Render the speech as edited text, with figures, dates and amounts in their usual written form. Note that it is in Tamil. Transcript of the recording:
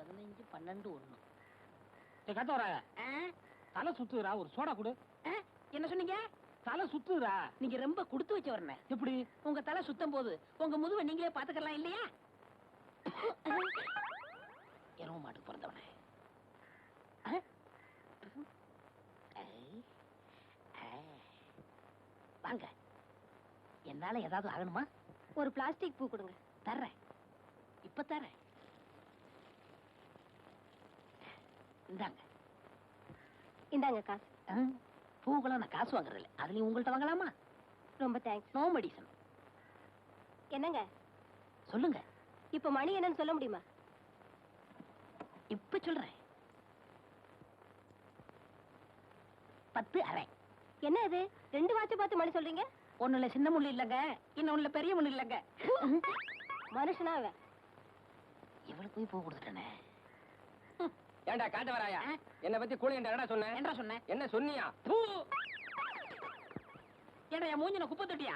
15, 12, 1. கத்த வர தலை சுத்துறா, ஒரு சோடா கொடு. என்ன சொன்னீங்க? தலை சுத்துறா. நீங்க ரொம்ப கொடுத்து வச்ச வரணும். எப்படி? உங்க தலை சுத்தம் போது உங்க முதுவை நீங்களே பாத்துக்கலாம் இல்லையா? எருவ மாட்டுக்கு பிறந்தவனே. வாங்க, என்னால ஏதாவது ஆகணுமா? ஒரு பிளாஸ்டிக் பூ கொடுங்க. தர்றேன், இப்ப தர்றேன். இந்தாங்க. இந்தாங்க காசு. பூக்கெல்லாம் நான் காசு வாங்குறது இல்லை. அதுலயும் உங்கள்கிட்ட வாங்கலாமா? ரொம்ப தேங்க்ஸ். No medicine. என்னங்க சொல்லுங்க. இப்ப மணி என்னன்னு சொல்ல முடியுமா? இப்ப சொல்றேன். 10:30. என்ன இது 2 வாட்ச் பார்த்து மணி சொல்றீங்க? ஒண்ணுல சின்ன முள்ளு இல்லங்க, இன்னொன்னுல பெரிய முள்ளு இல்லங்க. மனுஷனா அவன்? இவளுக்கு போய் பூ கொடுத்துட்டேனே. ஏண்டா காட்ட வராயா? என்ன பத்தி கூலி என்ன சொன்ன? என்ன சொன்னேன்? என்ன சொன்னியா? ஏடா என் மூஞ்சின குப்பை தொட்டியா?